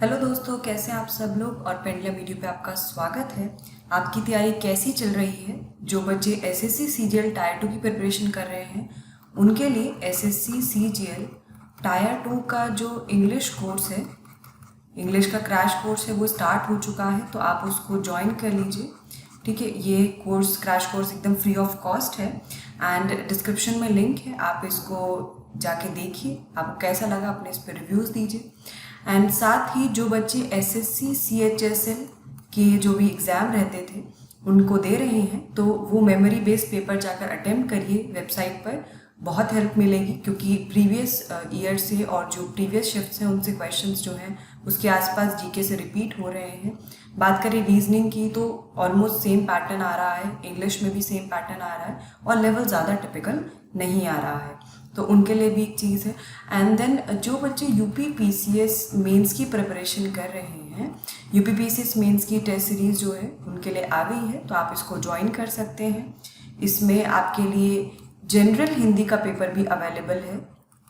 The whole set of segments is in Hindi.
हेलो दोस्तों, कैसे हैं आप सब लोग। और पेंडुलम वीडियो पे आपका स्वागत है। आपकी तैयारी कैसी चल रही है। जो बच्चे एसएससी सीजीएल टायर 2 की प्रिपरेशन कर रहे हैं उनके लिए एसएससी सीजीएल टायर 2 का जो इंग्लिश कोर्स है, इंग्लिश का क्रैश कोर्स है, वो स्टार्ट हो चुका है। तो आप उसको ज्वाइन कर लीजिए। ठीक है, ये कोर्स क्रैश कोर्स एकदम फ्री ऑफ कॉस्ट है एंड डिस्क्रिप्शन में लिंक है, आप इसको जाके देखिए। आपको कैसा लगा अपने इस पर रिव्यूज़ दीजिए। एंड साथ ही जो बच्चे एसएससी सीएचएसएल के जो भी एग्ज़ाम रहते थे उनको दे रहे हैं, तो वो मेमोरी बेस्ड पेपर जाकर अटेम्प्ट करिए। वेबसाइट पर बहुत हेल्प मिलेगी, क्योंकि प्रीवियस ईयर से और जो प्रीवियस शिफ्ट्स हैं उनसे क्वेश्चंस जो हैं उसके आसपास जीके से रिपीट हो रहे हैं। बात करें रीजनिंग की तो ऑलमोस्ट सेम पैटर्न आ रहा है, इंग्लिश में भी सेम पैटर्न आ रहा है और लेवल ज़्यादा टिपिकल नहीं आ रहा है, तो उनके लिए भी एक चीज़ है। एंड देन जो बच्चे यूपी पीसीएस मेंस की प्रिपरेशन कर रहे हैं, यूपी पीसीएस मेंस की टेस्ट सीरीज़ जो है उनके लिए आ गई है, तो आप इसको ज्वाइन कर सकते हैं। इसमें आपके लिए जनरल हिंदी का पेपर भी अवेलेबल है,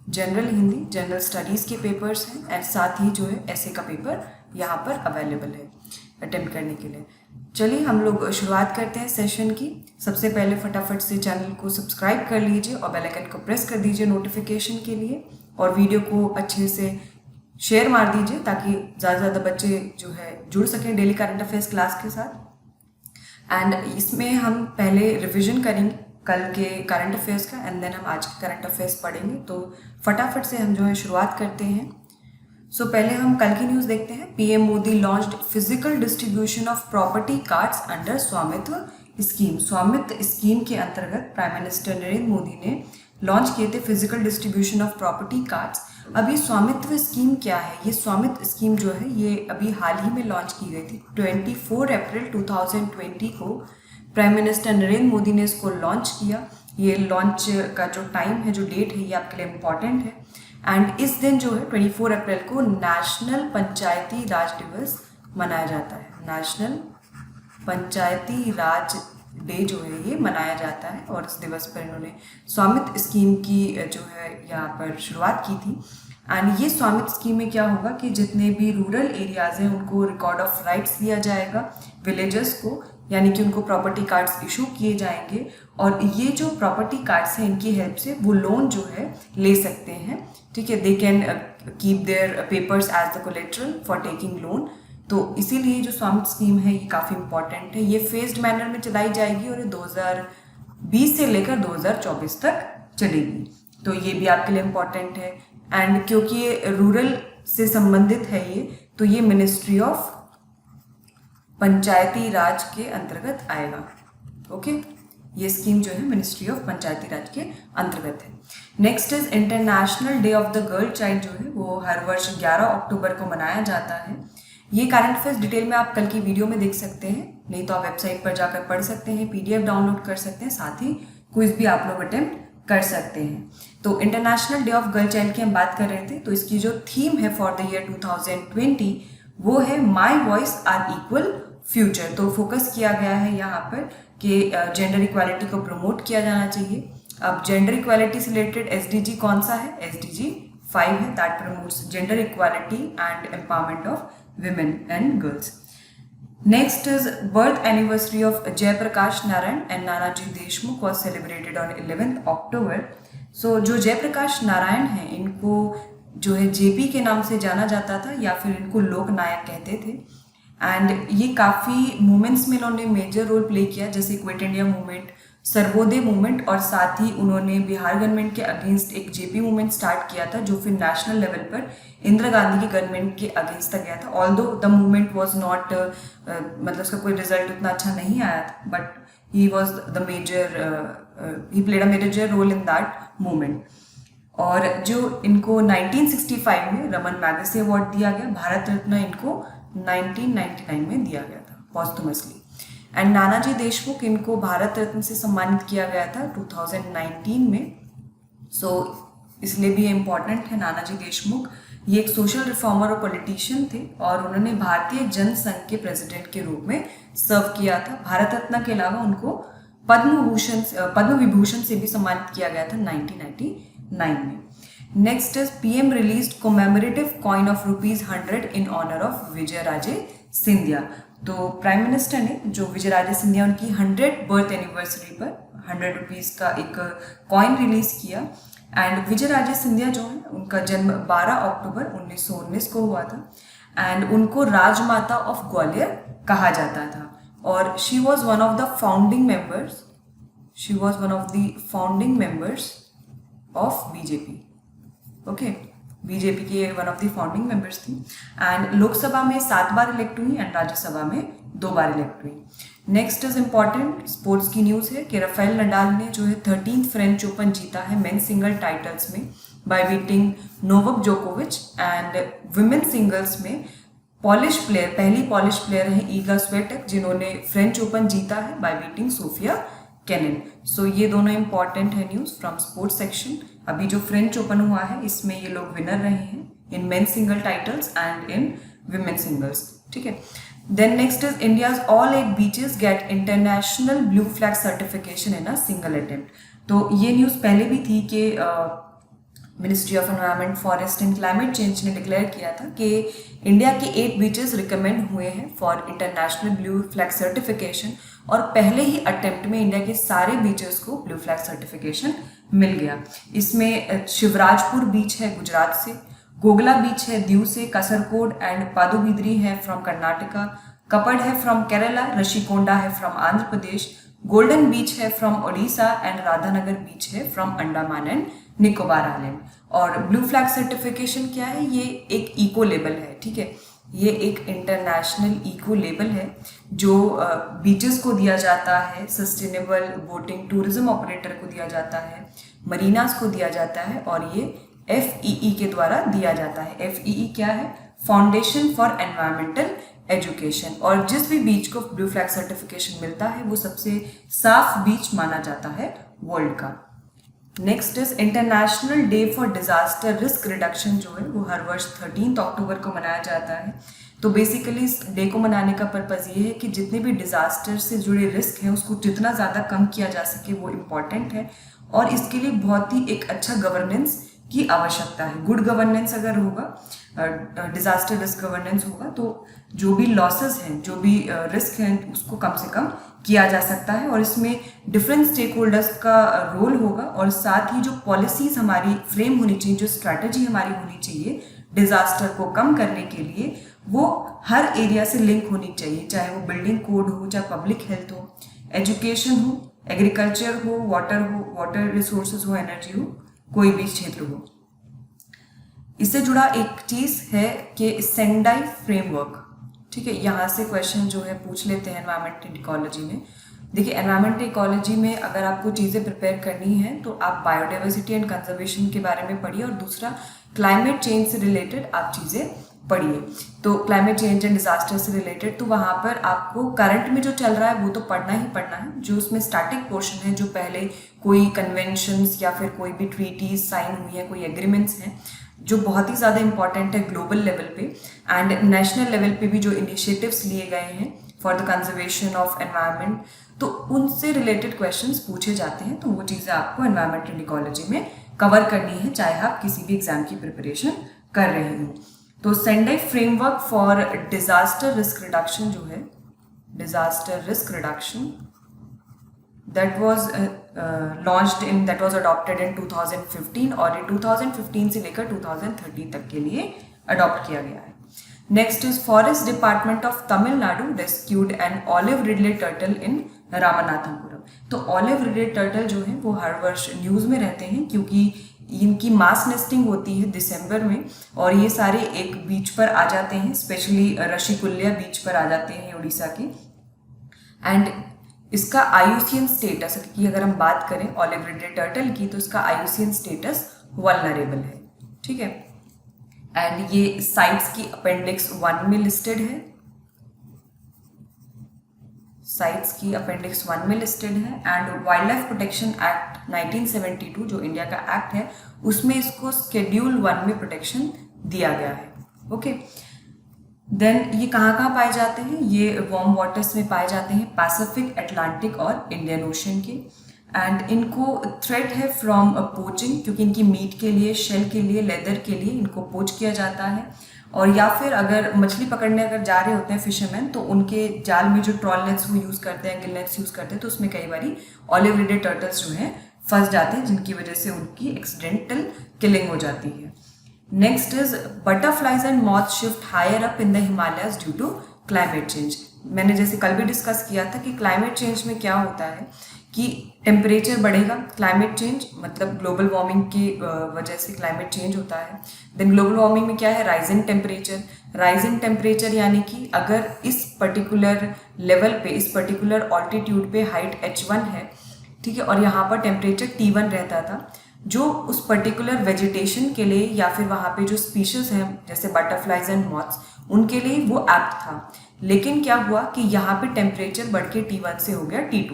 जनरल हिंदी, जनरल स्टडीज़ के पेपर्स हैं एंड साथ ही जो है ऐसे का पेपर यहाँ पर अवेलेबल है अटेम्प्ट करने के लिए। चलिए हम लोग शुरुआत करते हैं सेशन की। सबसे पहले फटाफट से चैनल को सब्सक्राइब कर लीजिए और बेल आइकन को प्रेस कर दीजिए नोटिफिकेशन के लिए, और वीडियो को अच्छे से शेयर मार दीजिए ताकि ज़्यादा से ज़्यादा बच्चे जो है जुड़ सकें डेली करंट अफेयर्स क्लास के साथ। एंड इसमें हम पहले रिविजन करेंगे कल के करंट अफेयर्स का एंड देन हम आज के करंट अफेयर्स पढ़ेंगे। तो फटाफट से हम जो है शुरुआत करते हैं। सो पहले हम कल की न्यूज़ देखते हैं। PM Modi launched physical distribution of property cards under स्वामित्व स्कीम। स्वामित्व स्कीम के अंतर्गत प्राइम मिनिस्टर नरेंद्र मोदी ने लॉन्च किए थे physical distribution of property cards. अभी स्वामित्व स्कीम क्या है? ये स्वामित्व स्कीम जो है ये अभी हाल ही में लॉन्च की गई थी। 24 अप्रैल 2020 को प्राइम मिनिस्टर नरेंद्र मोदी ने इसको लॉन्च किया। ये लॉन्च का जो टाइम है, जो डेट है, ये आपके लिए इम्पॉर्टेंट है। एंड इस दिन जो है 24 अप्रैल को नेशनल पंचायती राज दिवस मनाया जाता है। नेशनल पंचायती राज डे जो है ये मनाया जाता है और इस दिवस पर इन्होंने स्वामित्व स्कीम की जो है यहाँ पर शुरुआत की थी। एंड ये स्वामित्व स्कीम में क्या होगा कि जितने भी रूरल एरियाज हैं उनको रिकॉर्ड ऑफ राइट्स दिया जाएगा, विलेजर्स को, यानी कि उनको प्रॉपर्टी कार्ड्स इशू किए जाएंगे और ये जो प्रॉपर्टी कार्ड्स हैं इनकी हेल्प से वो लोन जो है ले सकते हैं। ठीक है, they can keep their papers as the collateral for taking loan. तो इसीलिए जो स्वामित्व स्कीम है ये काफ़ी इंपॉर्टेंट है। ये फेज्ड मैनर में चलाई जाएगी और ये 2020 से लेकर 2024 तक चलेगी, तो ये भी आपके लिए इम्पॉर्टेंट है। एंड क्योंकि ये रूरल से संबंधित है ये, तो ये मिनिस्ट्री ऑफ पंचायती राज के अंतर्गत आएगा। ओके, ये स्कीम जो है मिनिस्ट्री ऑफ पंचायती राज के अंतर्गत है। Next is international day of the girl child जो है वो हर वर्ष 11 अक्टूबर को मनाया जाता है। ये करंट अफेयर्स डिटेल में आप कल की वीडियो में देख सकते हैं, नहीं तो आप वेबसाइट पर जाकर पढ़ सकते हैं, पीडीएफ डाउनलोड कर सकते हैं, साथ ही क्विज भी आप लोग अटेम्प्ट कर सकते हैं। तो international day of girl child की हम बात कर रहे थे, तो इसकी जो थीम है फॉर द ईयर 2020 वो है my voice our equal future. तो फोकस किया गया है यहाँ पर कि जेंडर इक्वालिटी को प्रमोट किया जाना चाहिए। अब जेंडर इक्वालिटी से रिलेटेड एसडीजी कौन सा है? एसडीजी 5 है, that promotes gender equality and empowerment of women and girls. Next is birth anniversary of Jayaprakash Narayan and Nanaji Deshmukh was celebrated on 11th October. So जो जयप्रकाश नारायण हैं इनको जो है जेपी के नाम से जाना जाता था या फिर इनको लोक नायक कहते थे। एंड ये काफ़ी मूवमेंट्स में इन्होंने मेजर रोल प्ले किया, जैसे quit India movement, Sarvodaya movement, और साथ ही उन्होंने बिहार गवर्नमेंट के अगेंस्ट एक जेपी मूवमेंट स्टार्ट किया था जो फिर नेशनल लेवल पर इंदिरा गांधी की गवर्नमेंट के अगेंस्ट तक गया था। Although the movement was not मतलब उसका कोई रिजल्ट उतना अच्छा नहीं आया था, but he was the major, he played a major role in that movement. और जो इनको 1965 में रमन मैगसेसे अवार्ड दिया गया, भारत रत्न इनको 1999 में दिया गया था पॉस्टमसली। एंड नानाजी देशमुख इनको भारत रत्न से सम्मानित किया गया था 2019 में। सो इसलिए भी ये इम्पॉर्टेंट है। नानाजी देशमुख ये एक सोशल रिफॉर्मर और पॉलिटिशियन थे और उन्होंने भारतीय जनसंघ के प्रेसिडेंट के रूप में सर्व किया था। भारत रत्न के अलावा उनको पद्म विभूषण से भी सम्मानित किया गया था 1999 में। Next is PM released commemorative coin of ₹100 in honour of Vijay Raje Scindia. तो प्राइम मिनिस्टर ने जो विजय राजे सिंधिया उनकी 100 बर्थ एनिवर्सरी पर ₹100 का एक कॉइन रिलीज किया। एंड विजय राजे सिंधिया जो है उनका जन्म 12 अक्टूबर 1919 को हुआ था एंड उनको राजमाता ऑफ ग्वालियर कहा जाता था और she was one of the founding members of BJP. Okay, BJP के one of the founding members थी एंड लोकसभा में 7 बार इलेक्ट हुई एंड राज्यसभा में 2 बार इलेक्ट हुई। नेक्स्ट इज इम्पॉर्टेंट स्पोर्ट्स की न्यूज़ है कि राफेल नडाल ने जो है 13th फ्रेंच ओपन जीता है मेन सिंगल टाइटल्स में बाय बीटिंग नोवाक जोकोविच एंड विमेन सिंगल्स में पहली पॉलिश प्लेयर है ईगा स्वेटेक जिन्होंने फ्रेंच ओपन जीता है बाय बीटिंग सोफिया केनिन। सो ये दोनों इंपॉर्टेंट है न्यूज़ फ्रॉम स्पोर्ट्स सेक्शन। अभी जो फ्रेंच ओपन हुआ है इसमें ये लोग विनर रहे हैं in men single titles and in women singles. ठीक है, then next is India's all 8 beaches get international blue flag certification in a single attempt. तो ये न्यूज़ पहले भी थी कि ministry of environment forest and climate change ने डिक्लेयर किया था कि इंडिया के 8 बीचेस रिकमेंड हुए हैं for international blue flag certification और पहले ही अटेम्प्ट में इंडिया के सारे बीचेस को ब्लू फ्लैग सर्टिफिकेशन मिल गया। इसमें शिवराजपुर बीच है गुजरात से, गोगला बीच है दीव से, कासरकोड एंड पादुबिद्री है फ्रॉम कर्नाटका, कपड़ है फ्रॉम केरला, ऋषिकोंडा है from Andhra Pradesh, golden beach है फ्रॉम ओडिशा एंड राधानगर बीच है from Andaman and Nicobar island. और ब्लू फ्लैग सर्टिफिकेशन क्या है? ये एक इको लेबल है। ठीक है, ये एक इंटरनेशनल इको लेबल है जो बीचेस को दिया जाता है, सस्टेनेबल बोटिंग टूरिज्म ऑपरेटर को दिया जाता है, मरीनास को दिया जाता है और ये FEE के द्वारा दिया जाता है। FEE क्या है? Foundation for environmental education. और जिस भी बीच को ब्लू फ्लैग सर्टिफिकेशन मिलता है वो सबसे साफ बीच माना जाता है वर्ल्ड का। Next is international day for disaster risk reduction जो है वो हर वर्ष 13 अक्टूबर को मनाया जाता है। तो बेसिकली इस डे को मनाने का पर्पज़ ये है कि जितने भी डिजास्टर से जुड़े रिस्क हैं उसको जितना ज़्यादा कम किया जा सके वो इम्पॉर्टेंट है और इसके लिए बहुत ही एक अच्छा गवर्नेंस की आवश्यकता है। गुड गवर्नेंस अगर होगा, डिजास्टर रिस्क गवर्नेंस होगा तो जो भी लॉसेस हैं, जो भी रिस्क हैं उसको कम से कम किया जा सकता है और इसमें डिफरेंट स्टेक होल्डर्स का रोल होगा और साथ ही जो पॉलिसीज हमारी फ्रेम होनी चाहिए, जो स्ट्रैटेजी हमारी होनी चाहिए डिजास्टर को कम करने के लिए, वो हर एरिया से लिंक होनी चाहिए, चाहे वो बिल्डिंग कोड हो, चाहे पब्लिक हेल्थ हो, एजुकेशन हो, एग्रीकल्चर हो, वाटर रिसोर्सेज हो, एनर्जी हो, कोई भी क्षेत्र हो। इससे जुड़ा एक चीज़ है कि सेंडाई फ्रेमवर्क। ठीक है, यहाँ से क्वेश्चन जो है पूछ लेते हैं एनवायरमेंट एंड इकोलॉजी में। देखिए, एनवायरमेंट इकोलॉजी में अगर आपको चीज़ें प्रिपेयर करनी है तो आप बायोडाइवर्सिटी एंड कंजर्वेशन के बारे में पढ़िए और दूसरा क्लाइमेट चेंज से रिलेटेड आप चीज़ें पढ़िए। तो क्लाइमेट चेंज एंड डिजास्टर से रिलेटेड तो वहाँ पर आपको करंट में जो चल रहा है वो तो पढ़ना ही पढ़ना है। जो उसमें स्टैटिक पोर्शन है, जो पहले कोई कन्वेंशंस या फिर कोई भी ट्रीटीज साइन हुई है, कोई एग्रीमेंट्स हैं जो बहुत ही ज़्यादा इंपॉर्टेंट है ग्लोबल लेवल पे एंड नेशनल लेवल पे भी जो इनिशिएटिव्स लिए गए हैं for the conservation of environment, तो उनसे रिलेटेड क्वेश्चंस पूछे जाते हैं। तो वो चीज़ें आपको एनवायरनमेंट एंड इकोलॉजी में कवर करनी है, चाहे आप किसी भी एग्जाम की प्रिपरेशन कर रहे हो। तो Sendai framework for disaster risk reduction जो है, disaster risk reduction that was adopted in 2015 और ये 2015 से लेकर 2030 तक के लिए अडॉप्ट किया गया है। Next is forest department of Tamil Nadu rescued an olive ridley turtle in Ramanathapuram. तो ऑलिव रिडले टर्टल जो है वो हर वर्ष न्यूज़ में रहते हैं क्योंकि इनकी मास नेस्टिंग होती है दिसंबर में और ये सारे एक बीच पर आ जाते हैं, स्पेशली ऋषिकुल्या बीच पर आ जाते हैं उड़ीसा के। एंड इसका IUCN स्टेटस की अगर हम बात करें ऑलिव रिडले टर्टल की तो इसका IUCN स्टेटस वल्नरेबल है। ठीक है, एंड ये साइट्स की अपेंडिक्स 1 में लिस्टेड है, साइट्स की अपेंडिक्स 1 में लिस्टेड है। And wild life protection act 1972 जो इंडिया का एक्ट है उसमें इसको शेड्यूल 1 में प्रोटेक्शन दिया गया है। ओके, देन ये कहाँ पाए जाते हैं? ये वार्म वाटर्स में पाए जाते हैं, पैसिफिक, अटलांटिक और इंडियन ओशन के। एंड इनको थ्रेट है फ्रॉम पोचिंग, क्योंकि इनकी मीट के लिए, शेल के लिए, लेदर के लिए इनको पोच किया जाता है। और या फिर अगर मछली पकड़ने अगर जा रहे होते हैं फिशरमैन, तो उनके जाल में जो ट्रॉल नेट्स वो यूज़ करते हैं, गिल नेट्स यूज़ करते हैं, तो उसमें कई बारी ऑलिव रिडेड टर्टल्स जो हैं फंस जाते हैं, जिनकी वजह से उनकी एक्सीडेंटल किलिंग हो जाती है। Next is butterflies and moth shift higher up in the Himalayas due to climate change. मैंने जैसे कल भी डिस्कस किया था कि क्लाइमेट चेंज में क्या होता है कि टेम्परेचर बढ़ेगा। क्लाइमेट चेंज मतलब ग्लोबल वार्मिंग की वजह से क्लाइमेट चेंज होता है। देन ग्लोबल वार्मिंग में क्या है, rise in temperature. Rise in temperature यानी कि अगर इस पर्टिकुलर लेवल पे, इस पर्टिकुलर ऑल्टीट्यूड पे हाइट h1 है, ठीक है, और यहाँ पर टेम्परेचर T1 रहता था, जो उस पर्टिकुलर वेजिटेशन के लिए या फिर वहाँ पे जो स्पीशीज हैं जैसे बटरफ्लाइज एंड मॉथ्स, उनके लिए वो एप्ट था। लेकिन क्या हुआ कि यहाँ पे टेम्परेचर बढ़ के T1 से हो गया T2,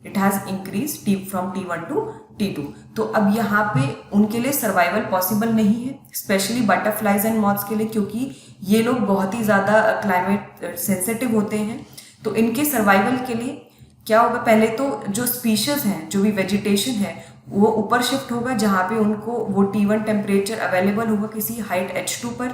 it has increase from T1 to T2। तो अब यहाँ पे उनके लिए सर्वाइवल पॉसिबल नहीं है, स्पेशली बटरफ्लाइज एंड मॉथ्स के लिए, क्योंकि ये लोग बहुत ही ज़्यादा क्लाइमेट सेंसिटिव होते हैं। तो इनके सर्वाइवल के लिए क्या होगा, पहले तो जो स्पीशीज हैं, जो भी वेजिटेशन है, वो ऊपर शिफ्ट होगा, जहाँ पे उनको वो T1 टेम्परेचर अवेलेबल होगा किसी हाइट h2 पर,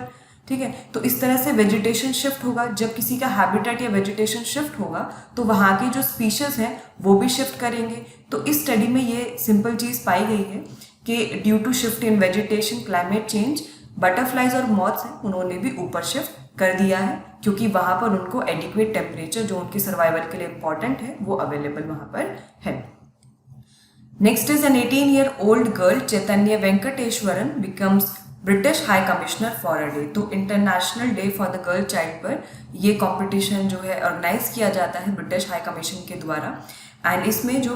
ठीक है। तो इस तरह से वेजिटेशन शिफ्ट होगा। जब किसी का हैबिटेट या वेजिटेशन शिफ्ट होगा तो वहाँ की जो स्पीशीज हैं वो भी शिफ्ट करेंगे। तो इस स्टडी में ये सिंपल चीज़ पाई गई है कि due to shift in vegetation climate change, butterflies और मॉथ्स हैं उन्होंने भी ऊपर शिफ्ट कर दिया है, क्योंकि वहाँ पर उनको एडिक्वेट टेम्परेचर जो उनके सर्वाइवल के लिए इंपॉर्टेंट है वो अवेलेबल वहाँ पर है। Next is an 18-year-old girl Chaitanya Venkateshwaran becomes British high commissioner for a day. तो international day for the girl child पर ये कंपटीशन जो है ऑर्गेनाइज किया जाता है ब्रिटिश हाई कमीशन के द्वारा। एंड इसमें जो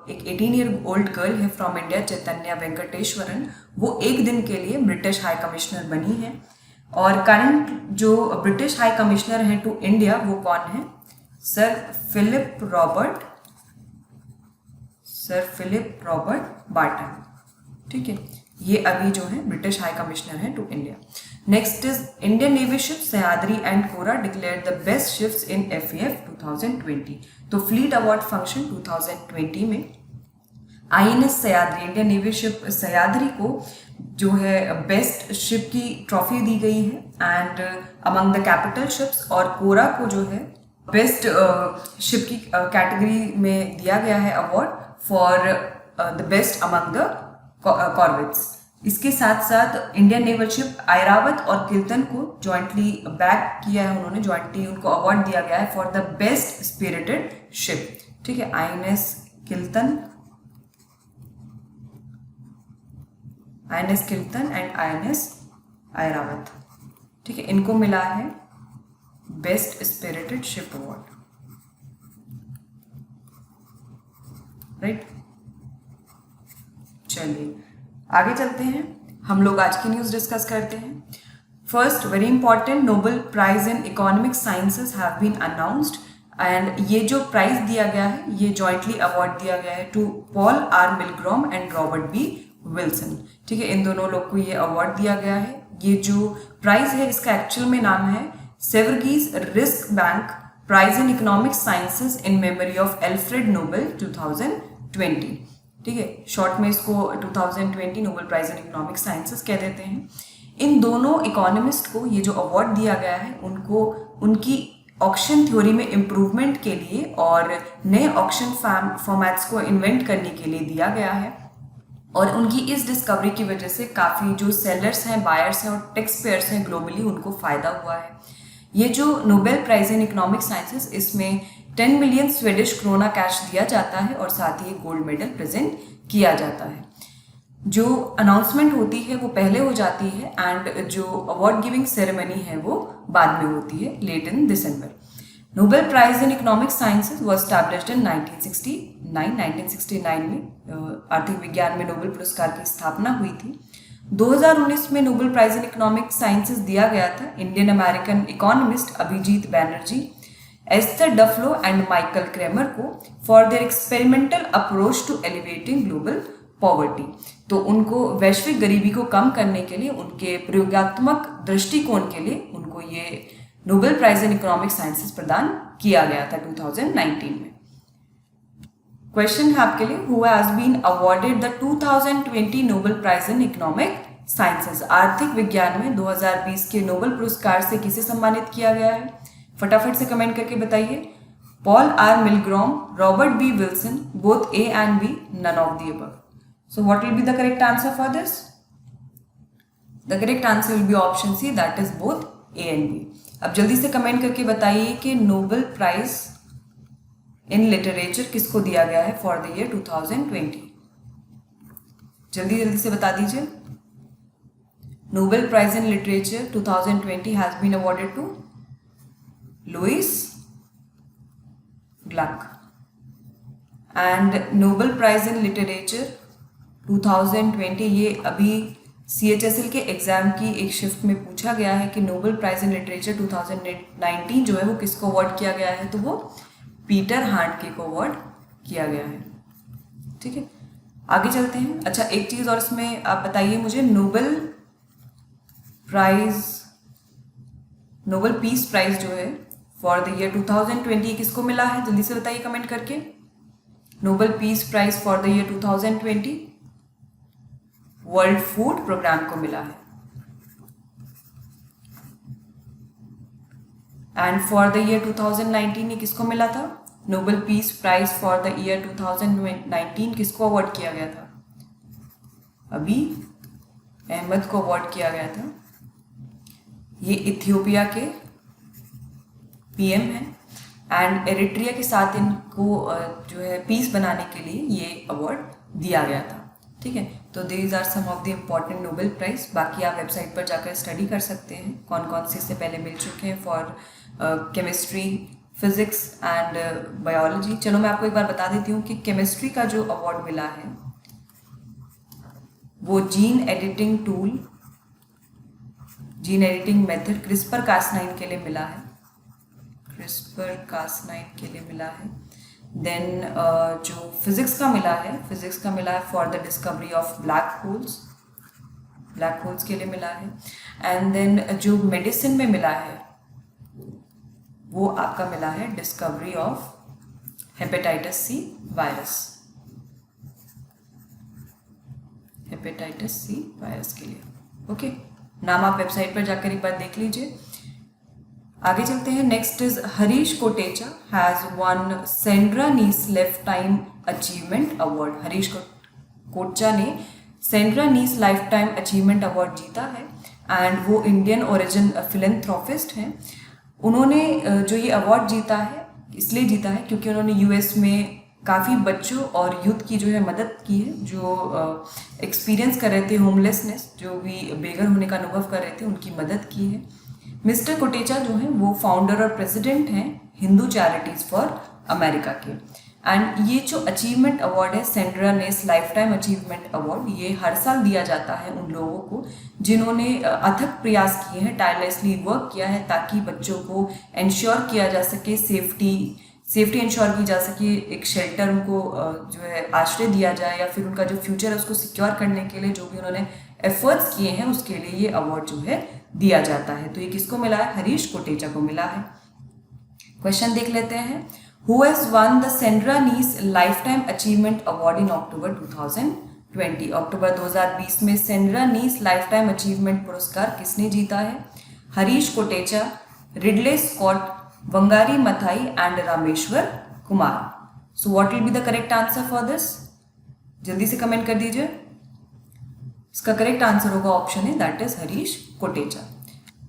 एक 18-year-old गर्ल है फ्रॉम इंडिया, चैतन्य वेंकटेश्वरन, वो एक दिन के लिए ब्रिटिश हाई कमिश्नर बनी है। और करंट जो ब्रिटिश हाई कमिश्नर हैं टू इंडिया वो कौन है, सर फिलिप रॉबर्ट बार्टन, ठीक है। ये अभी जो है ब्रिटिश हाई कमिश्नर है to India. Next is Indian navy ship Sahyadri and Kora declared the best ships in FAF 2020। तो फ्लीट अवार्ड फंक्शन 2020 में INS Sahyadri, Indian navy ship Sahyadri को जो है बेस्ट शिप की ट्रॉफी दी गई है, and among the capital ships, और कोरा को जो है बेस्ट शिप की कैटेगरी में दिया गया है award for the best among the corvettes. इसके साथ साथ इंडियन नेवल शिप ऐरावत और किल्तन को जॉइंटली बैक किया है उन्होंने, जॉइंटली उनको अवार्ड दिया गया है for the best spirited ship, ठीक है। INS Kiltan and INS Airavat, ठीक है, इनको मिला है best spirited ship award, right. चलिए आगे चलते हैं, हम लोग आज की न्यूज़ डिस्कस करते हैं। First, very important, Nobel prize in economic sciences have been announced, and ये जो प्राइज दिया गया है ये जॉइंटली अवार्ड दिया गया है to Paul R Milgrom and Robert B Wilson, ठीक है। इन दोनों लोग को ये अवार्ड दिया गया है। ये जो प्राइज है इसका एक्चुअल में नाम है Sveriges Riksbank prize in economic sciences in memory of Alfred Nobel 2020, ठीक है। शॉर्ट में इसको 2020 Nobel prize in economic sciences कह देते हैं। इन दोनों इकोनॉमिस्ट को ये जो अवार्ड दिया गया है उनको उनकी ऑक्शन थ्योरी में इम्प्रूवमेंट के लिए और नए ऑक्शन फॉर्मेट्स को इन्वेंट करने के लिए दिया गया है, और उनकी इस डिस्कवरी की वजह से काफ़ी जो सेलर्स हैं, बायर्स हैं और टैक्स पेयर्स हैं ग्लोबली, उनको फ़ायदा हुआ है। ये जो Nobel prize in economic sciences, इसमें 10 मिलियन स्वीडिश क्रोना कैश दिया जाता है और साथ ही गोल्ड मेडल प्रेजेंट किया जाता है। जो अनाउंसमेंट होती है वो पहले हो जाती है, एंड जो अवार्ड गिविंग सेरेमनी है वो बाद में होती है, late in December. Nobel prize in economic sciences was established in 1969 में आर्थिक विज्ञान में नोबेल पुरस्कार की स्थापना हुई थी। 2019 में Nobel prize in economic sciences दिया गया था Indian American economist Abhijit Banerjee, Esther Duflo and Michael Kremer को for their experimental approach to alleviating global poverty. तो उनको वैश्विक गरीबी को कम करने के लिए, उनके प्रयोगात्मक दृष्टिकोण के लिए उनको ये Nobel prize in economic sciences प्रदान किया गया था 2019 में। क्वेश्चन है आपके लिए, who has been awarded the 2020 Nobel prize in economic sciences. आर्थिक विज्ञान में 2020 के नोबेल पुरस्कार से किसे सम्मानित किया गया है? फटाफट से कमेंट करके बताइए। Paul R Milgrom, Robert B Wilson, both A and B, none of the above. So what will be the correct answer for this? The correct answer will be option C, that is both A and B. अब जल्दी से कमेंट करके बताइए कि नोबेल प्राइज इन लिटरेचर किसको दिया गया है फॉर द ईयर 2020? जल्दी जल्दी से बता दीजिए। Nobel prize in literature 2020 has been awarded to Louise Gluck. And Nobel prize in literature 2020, ये अभी CHSL के एग्जाम की एक शिफ्ट में पूछा गया है कि नोबेल प्राइज इन लिटरेचर 2019 जो है वो किसको अवॉर्ड किया गया है, तो वो पीटर हांडके को अवॉर्ड किया गया है। ठीक है, आगे चलते हैं। अच्छा, एक चीज और इसमें आप बताइए मुझे, नोबेल पीस प्राइज जो है फॉर द ईयर 2020 किसको मिला है? जल्दी से बताइए कमेंट करके। Nobel peace prize for the year 2020 world food programme को मिला है। एंड फॉर द ईयर 2019 ये किसको मिला था? Nobel peace prize for the year 2019 किसको अवॉर्ड किया गया था? अभी अहमद को अवॉर्ड किया गया था। ये इथियोपिया के PM हैं एंड एरिट्रिया के साथ इनको जो है पीस बनाने के लिए ये अवार्ड दिया गया था। ठीक है, तो these are some of the important Nobel prize. बाकी आप वेबसाइट पर जाकर स्टडी कर सकते हैं कौन कौन से इससे पहले मिल चुके हैं for chemistry, physics and biology. चलो मैं आपको एक बार बता देती हूँ कि केमिस्ट्री का जो अवार्ड मिला है वो जीन एडिटिंग मेथड CRISPR-Cas9 के लिए मिला है। CRISPR-Cas9 के लिए मिला है। देन जो फिजिक्स का मिला है for the discovery of black holes के लिए मिला है। एंड देन जो मेडिसिन में मिला है वो आपका मिला है discovery of hepatitis C virus के लिए। ओके, नाम आप वेबसाइट पर जाकर एक बार देख लीजिए। आगे चलते हैं। Next is Harish Kotecha has won Sandra gneiss lifetime achievement award. Harish Kotecha ने सेंड्रा नीस लाइफ टाइम अचीवमेंट अवार्ड जीता है एंड वो इंडियन ओरिजिन फिलेंथ्रोपिस्ट हैं। उन्होंने जो ये अवार्ड जीता है इसलिए जीता है क्योंकि उन्होंने US में काफ़ी बच्चों और यूथ की जो है मदद की है, जो एक्सपीरियंस कर रहे थे होमलेसनेस, जो भी बेघर होने का अनुभव कर रहे थे, उनकी मदद की है। मिस्टर कोटेचा जो हैं वो फाउंडर और प्रेसिडेंट हैं हिंदू चैरिटीज़ फॉर अमेरिका के। एंड ये जो अचीवमेंट अवार्ड है सेंड्रा नीस लाइफ टाइम अचीवमेंट अवार्ड, ये हर साल दिया जाता है उन लोगों को जिन्होंने अथक प्रयास किए हैं, टायरलेसली वर्क किया है ताकि बच्चों को इंश्योर किया जा सके, सेफ्टी इंश्योर की जा सके, एक शेल्टर उनको जो है आश्रय दिया जाए या फिर उनका जो फ्यूचर है उसको सिक्योर करने के लिए जो भी उन्होंने एफर्ट्स किए हैं उसके लिए ये अवार्ड जो है दिया जाता है। तो ये किसको मिला है? हरीश कोटेचा को मिला है। क्वेश्चन देख लेते हैं। Who has won the Sandra gneiss lifetime achievement award in October 2020? अक्टूबर 2020 में सेंड्रा नीस लाइफ टाइम अचीवमेंट पुरस्कार किसने जीता है? Harish Kotecha, Ridley Scott, Wangari Maathai and Rameshwar Kumar. So what will be the correct answer for this? जल्दी से कमेंट कर दीजिए। इसका करेक्ट आंसर होगा ऑप्शन है, that is Harish Kotecha.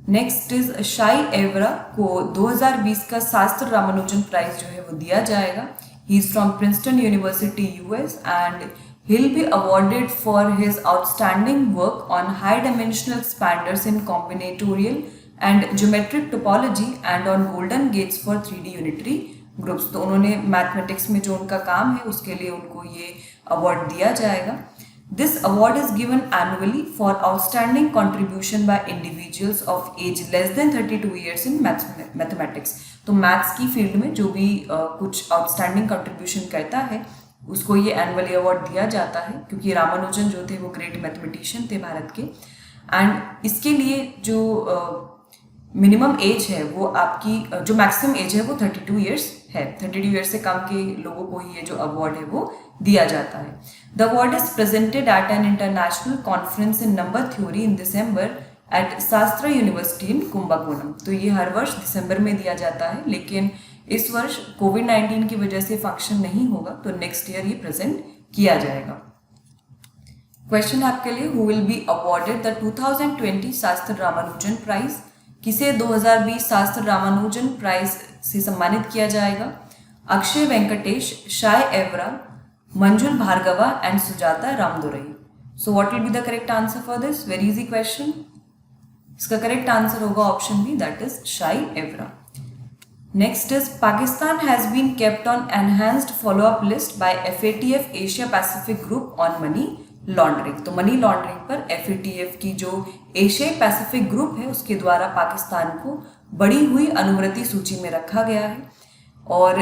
Next is Shai Evra को 2020 का शास्त्र रामानुजन प्राइज जो है वो दिया जाएगा। He is from Princeton university US and he'll be awarded for his outstanding work on high-dimensional expanders in combinatorial and geometric topology and on golden gates for 3D unitary groups। तो उन्होंने मैथमेटिक्स में जो उनका काम है उसके लिए उनको ये अवार्ड दिया जाएगा। This award is given annually for outstanding contribution by individuals of age less than 32 years in mathematics। तो मैथ्स की फील्ड में जो भी कुछ आउटस्टैंडिंग कंट्रीब्यूशन करता है उसको ये एनुअली अवार्ड दिया जाता है, क्योंकि रामानुजन जो थे वो ग्रेट मैथमेटिशियन थे भारत के। एंड इसके लिए जो मिनिमम एज है वो आपकी जो मैक्सिमम एज है वो 32 ईयर्स है। 32 ईयर्स से कम के लोगों को ही ये जो अवार्ड है वो दिया जाता है। The award is presented at an international conference in number theory in December at Sastra university in Kumbakonam. तो ये हर वर्ष दिसंबर में दिया जाता है, लेकिन इस वर्ष कोविड-19 की वजह से फंक्शन नहीं होगा, तो नेक्स्ट ईयर ये प्रेजेंट किया जाएगा। क्वेश्चन आपके लिए, who will be awarded the 2020 शास्त्र रामानुजन प्राइज? किसे 2020 शास्त्र रामानुजन प्राइज से सम्मानित किया जाएगा? Akshay Venkatesh, Shai Evra, Manjul Bhargava and Sujatha Ramdorai. So what will be the correct answer for this? Very easy question. इसका करेक्ट आंसर होगा option B, that is Shai Evra. Next is Pakistan has been kept on enhanced follow-up list by FATF Asia Pacific group on money laundering. तो मनी लॉन्ड्रिंग पर FATF की जो एशिया पैसिफिक ग्रुप है उसके द्वारा पाकिस्तान को बढ़ी हुई अनुवर्ती सूची में रखा गया है। और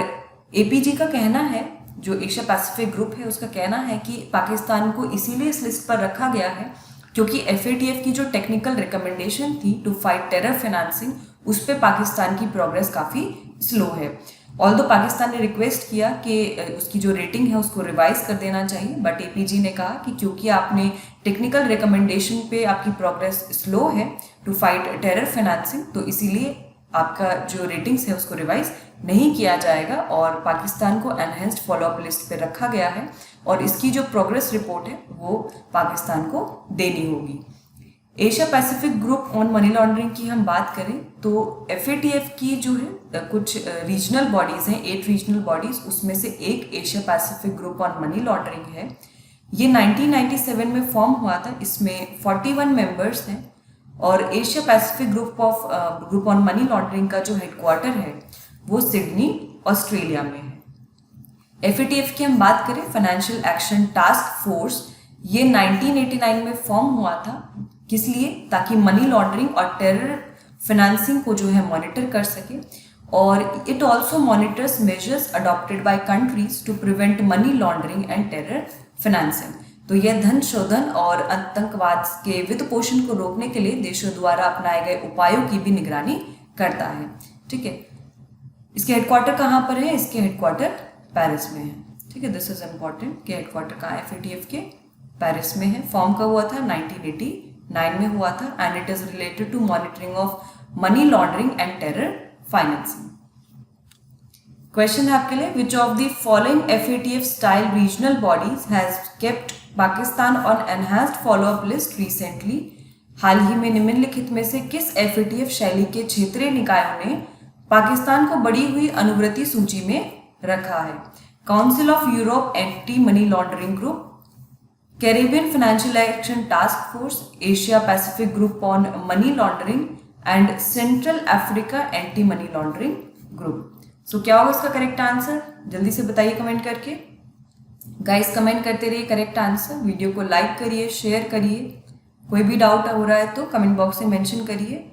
APG का कहना है, जो एशिया पैसिफिक ग्रुप है उसका कहना है कि पाकिस्तान को इसीलिए इस लिस्ट पर रखा गया है क्योंकि FATF की जो टेक्निकल रिकमेंडेशन थी टू फाइट टेरर फाइनेंसिंग, उस पर पाकिस्तान की प्रोग्रेस काफ़ी स्लो है। ऑल्दो पाकिस्तान ने रिक्वेस्ट किया कि उसकी जो रेटिंग है उसको रिवाइज कर देना चाहिए, बट APG ने कहा कि क्योंकि आपने टेक्निकल रिकमेंडेशन पे आपकी प्रोग्रेस स्लो है टू फाइट टेरर फाइनेंसिंग, तो इसीलिए आपका जो रेटिंग्स है उसको रिवाइज नहीं किया जाएगा और पाकिस्तान को एनहेंस्ड फॉलोअप लिस्ट पे रखा गया है और इसकी जो प्रोग्रेस रिपोर्ट है वो पाकिस्तान को देनी होगी। Asia Pacific group on money laundering की हम बात करें तो FATF की जो है कुछ रीजनल बॉडीज़ हैं, 8 रीजनल बॉडीज़, उसमें से एक Asia Pacific group on money laundering है। ये 1997 में फॉर्म हुआ था। इसमें 41 मेंबर्स हैं और Asia Pacific group on money laundering का जो हेडक्वार्टर है वो सिडनी, ऑस्ट्रेलिया में है। FATF की हम बात करें, फाइनेंशियल एक्शन टास्क फोर्स, ये 1989 में फॉर्म हुआ था। किस लिए? ताकि मनी लॉन्ड्रिंग और टेरर फाइनेंसिंग को जो है मॉनिटर कर सके। और it also monitors measures adopted by countries to prevent money laundering and terror financing. तो यह धन शोधन और आतंकवाद के वित्त पोषण को रोकने के लिए देशों द्वारा अपनाए गए उपायों की भी निगरानी करता है। ठीक है, इसके हेडक्वार्टर कहाँ पर है? इसके हेडक्वार्टर पेरिस में है। ठीक है, दिस इज इम्पॉर्टेंट कि हेडक्वार्टर कहाँ है FATF के? पेरिस में है। फॉर्म कब हुआ था? 1989 में हुआ था and it is related to monitoring of money laundering and terror financing. Question है आपके लिए, which of the following FATF style regional bodies has kept Pakistan on enhanced follow-up list recently? हाल ही में निम्नलिखित में से किस FATF शैली के क्षेत्रीय निकायों ने पाकिस्तान को बढ़ी हुई अनुवर्ती सूची में रखा है? Council of Europe anti money laundering group, Caribbean financial action task force, Asia Pacific group on money laundering and central Africa anti money laundering group. So क्या होगा इसका करेक्ट आंसर? जल्दी से बताइए कमेंट करके। गाइस कमेंट करते रहिए करेक्ट आंसर, वीडियो को लाइक करिए, शेयर करिए। कोई भी डाउट हो रहा है तो कमेंट बॉक्स में मेंशन करिए।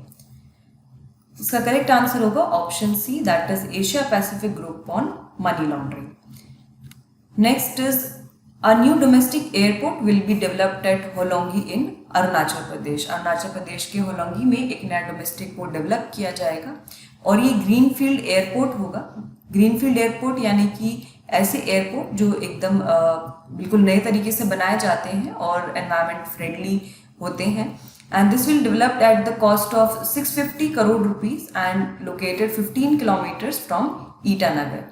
इसका करेक्ट आंसर होगा option C, that is Asia Pacific group on money laundering. Next is a new domestic airport will be developed at Hollongi in Arunachal Pradesh. Arunachal Pradesh के होलोंगी में एक नया डोमेस्टिक पोर्ट डेवलप किया जाएगा और ये ग्रीनफील्ड एयरपोर्ट होगा। ग्रीनफील्ड एयरपोर्ट यानी कि ऐसे एयरपोर्ट जो एकदम बिल्कुल नए तरीके से बनाए जाते हैं और एनवायरमेंट फ्रेंडली होते हैं। And this will developed at the cost of 650 crore rupees and located 15 kilometres from Itanagar.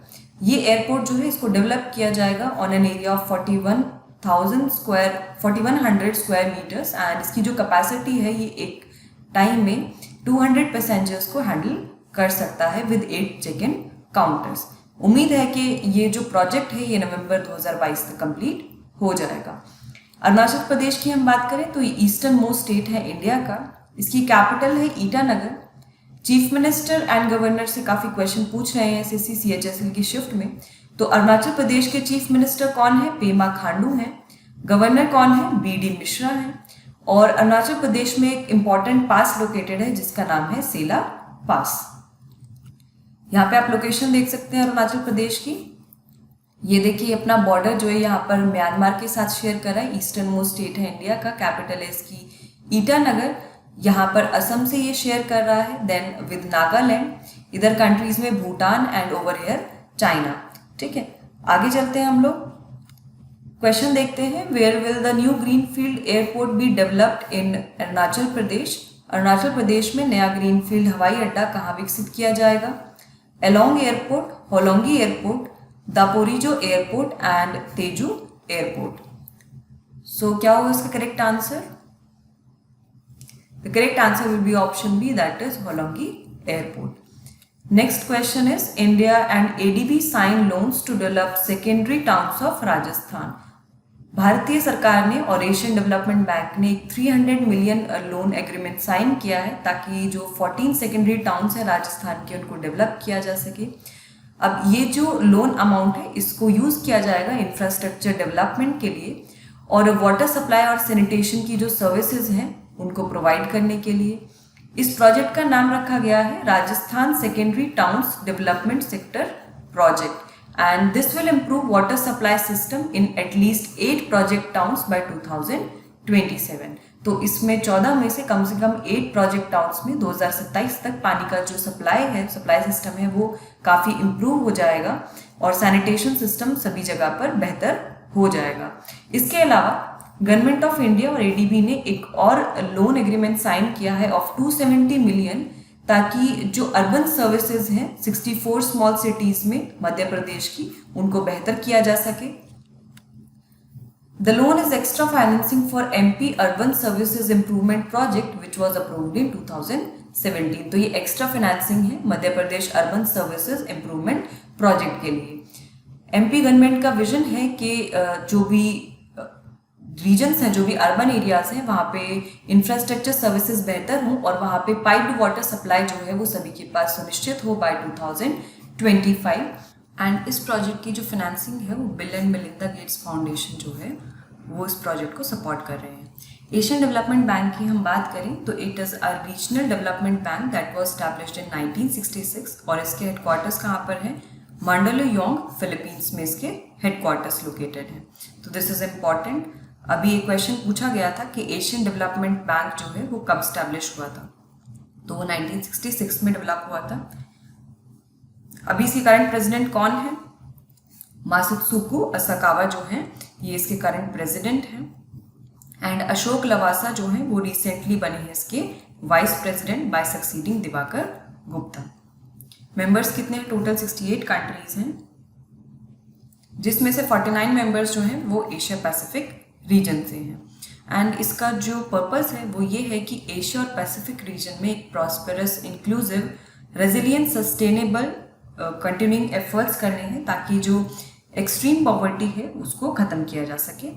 ये एयरपोर्ट जो है इसको डेवलप किया जाएगा on an area of 4100 square metres and इसकी जो कैपेसिटी है ये एक टाइम में 200 पैसेंजर्स को हैंडल कर सकता है विद 8 चेक इन काउंटर्स। उम्मीद है कि ये जो प्रोजेक्ट है ये नवंबर 2022 तक कंप्लीट हो जाएगा। अरुणाचल प्रदेश की हम बात करें तो ये ईस्टर्न मोस्ट स्टेट है इंडिया का। इसकी कैपिटल है Itanagar. Chief minister and governor से काफ़ी क्वेश्चन पूछ रहे हैं SSC CHSL की शिफ्ट में। तो अरुणाचल प्रदेश के चीफ मिनिस्टर कौन है? पेमा खांडू हैं। गवर्नर कौन है? BD मिश्रा हैं। और अरुणाचल प्रदेश में एक इम्पॉर्टेंट पास लोकेटेड है जिसका नाम है सेला पास। यहाँ पे आप लोकेशन देख सकते हैं अरुणाचल प्रदेश की। ये देखिए अपना बॉर्डर जो है यहाँ पर म्यांमार के साथ शेयर कर रहा है। ईस्टर्न मोस्ट स्टेट है इंडिया का। कैपिटल है इसकी ईटानगर। यहाँ पर असम से ये शेयर कर रहा है, देन विद नागालैंड, इधर कंट्रीज में Bhutan and over here China. ठीक है, आगे चलते हैं हम लोग। क्वेश्चन देखते हैं, where will the new greenfield airport be developed in Arunachal Pradesh. Arunachal Pradesh में नया ग्रीनफील्ड हवाई अड्डा कहाँ विकसित किया जाएगा? Along airport, Hollongi airport, Daporijo airport and Tezu airport. So क्या होगा इसका correct answer? The correct answer will be option B, that is Hollongi airport. Next question is, India and ADB sign loans to develop secondary towns of Rajasthan. भारतीय सरकार ने और एशियन डेवलपमेंट बैंक ने एक 300 मिलियन लोन एग्रीमेंट साइन किया है ताकि जो 14 सेकेंडरी टाउन्स हैं राजस्थान के उनको डेवलप किया जा सके। अब ये जो लोन अमाउंट है इसको यूज़ किया जाएगा इंफ्रास्ट्रक्चर डेवलपमेंट के लिए और वाटर सप्लाई और सैनिटेशन की जो सर्विसेज हैं उनको प्रोवाइड करने के लिए। इस प्रोजेक्ट का नाम रखा गया है Rajasthan secondary towns development sector project and this will improve water supply system in at least 8 project towns by 2027। तो इसमें 14 में से कम 8 प्रोजेक्ट टाउन्स में 2027 तक पानी का जो सप्लाई सिस्टम है वो काफ़ी इम्प्रूव हो जाएगा और सैनिटेशन सिस्टम सभी जगह पर बेहतर हो जाएगा। इसके अलावा गवर्नमेंट ऑफ इंडिया और एडीबी ने एक और लोन एग्रीमेंट साइन किया है ऑफ 270 मिलियन ताकि जो अर्बन सर्विसेज हैं 64 स्मॉल सिटीज में मध्य प्रदेश की उनको बेहतर किया जा सके। The loan is extra financing for MP urban services improvement project which was approved in 2017। तो ये एक्स्ट्रा फाइनेंसिंग है Madhya Pradesh urban services improvement project के लिए। एमपी गवर्नमेंट का विजन है कि जो भी रीजन्स हैं, जो भी अर्बन एरियाज हैं, वहाँ पे इंफ्रास्ट्रक्चर सर्विसेज बेहतर हों और वहाँ पे पाइप्ड वाटर सप्लाई जो है वो सभी के पास सुनिश्चित हो बाय 2025। एंड इस प्रोजेक्ट की जो फाइनेंसिंग है वो Bill and Melinda Gates foundation जो है वो इस प्रोजेक्ट को सपोर्ट कर रहे हैं। एशियन डेवलपमेंट बैंक की हम बात करें तो it is a regional development bank that was established इन 1966 और इसके हेडक्वार्टर्स कहाँ पर हैं? मांडलोयोंग, फिलीपींस में इसके हेडक्वार्टर्स लोकेटेड हैं। तो दिस इज इम्पॉर्टेंट। अभी एक क्वेश्चन पूछा गया था कि एशियन डेवलपमेंट बैंक जो है वो कब स्टैब्लिश हुआ था, तो वो 1966 में डेवलप हुआ था। अभी इसके करंट प्रेसिडेंट कौन है? मासुत्सुको असाकावा जो हैं ये इसके करंट प्रेसिडेंट हैं एंड अशोक लवासा जो हैं वो रिसेंटली बने हैं इसके vice president bye succeeding Diwakar Gupta. Members कितने हैं? टोटल 68 कंट्रीज हैं जिसमें से 49 मेंबर्स जो हैं वो एशिया पैसिफिक रीजन से हैं एंड इसका जो पर्पस है वो ये है कि एशिया और पैसिफिक रीजन में एक prosperous, inclusive, resilient, sustainable continuing efforts करने हैं ताकि जो एक्सट्रीम पॉवर्टी है उसको ख़त्म किया जा सके।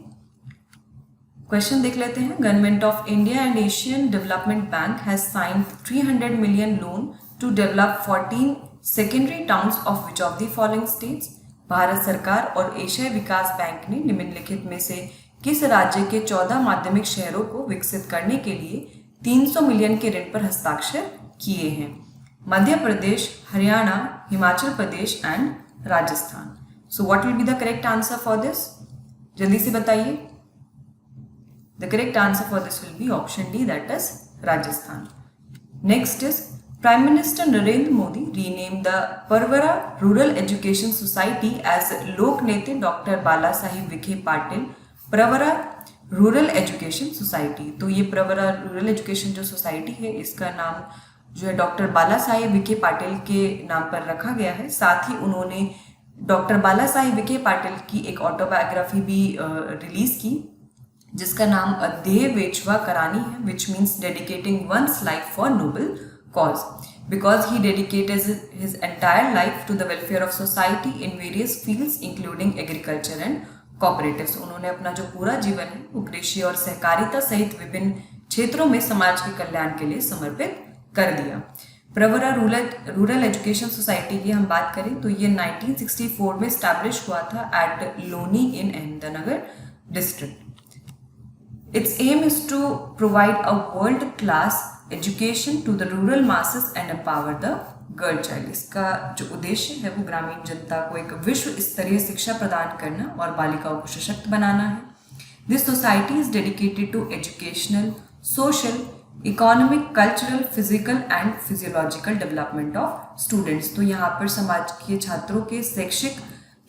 क्वेश्चन देख लेते हैं। Government of India and Asian development bank has signed 300 million loan to develop 14 secondary towns of which of the following states. भारत सरकार और एशियाई विकास बैंक ने निम्नलिखित में से किस राज्य के 14 माध्यमिक शहरों को विकसित करने के लिए 300 मिलियन के ऋण पर हस्ताक्षर किए हैं? Madhya Pradesh, Haryana, Himachal Pradesh and Rajasthan. So what will be the correct answer for this? जल्दी से बताइए। The correct answer for this will be option D, that is Rajasthan. Next is Prime Minister Narendra Modi renamed the Pravara Rural Education Society as Lok Nete Dr. Bala Saheb Vikhe Patil Pravara rural education society. तो ये प्रवरा रूरल एजुकेशन जो सोसाइटी है इसका नाम जो है डॉक्टर बाला साहेब विखे पाटिल के नाम पर रखा गया है। साथ ही उन्होंने डॉक्टर बाला साहेब विखे पाटिल की एक ऑटोबायोग्राफी भी रिलीज की जिसका नाम देह वेचवा करानी है, which means dedicating one's life for noble cause because he dedicated his entire life to the welfare of society in various fields including agriculture and cooperatives। उन्होंने अपना जो पूरा जीवन है वो कृषि और सहकारिता सहित विभिन्न क्षेत्रों में समाज के कल्याण के लिए समर्पित कर दिया। प्रवरा रूरल एजुकेशन सोसाइटी की हम बात करें तो ये 1964 में स्टैब्लिश हुआ था at Loni in Ahmednagar district. Its aim is to provide a world class education to the rural masses and empower the girl child. इसका जो उद्देश्य है वो ग्रामीण जनता को एक विश्व स्तरीय शिक्षा प्रदान करना और बालिकाओं को सशक्त बनाना है। This society is dedicated to educational, social, economic, cultural, physical and physiological development of students. तो यहाँ पर समाज के छात्रों के शैक्षिक,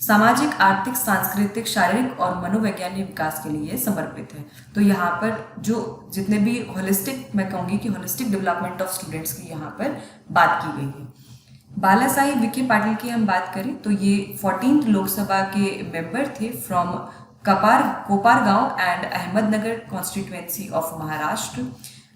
सामाजिक, आर्थिक, सांस्कृतिक, शारीरिक और मनोवैज्ञानिक विकास के लिए समर्पित है। तो यहाँ पर जो जितने भी होलिस्टिक, मैं कहूँगी कि होलिस्टिक डेवलपमेंट ऑफ स्टूडेंट्स की यहाँ पर बात की गई है। बाला साहिब विखे पाटिल की हम बात करें तो ये 14th लोकसभा के मेंबर थे from Kopargaon and Ahmednagar constituency of Maharashtra,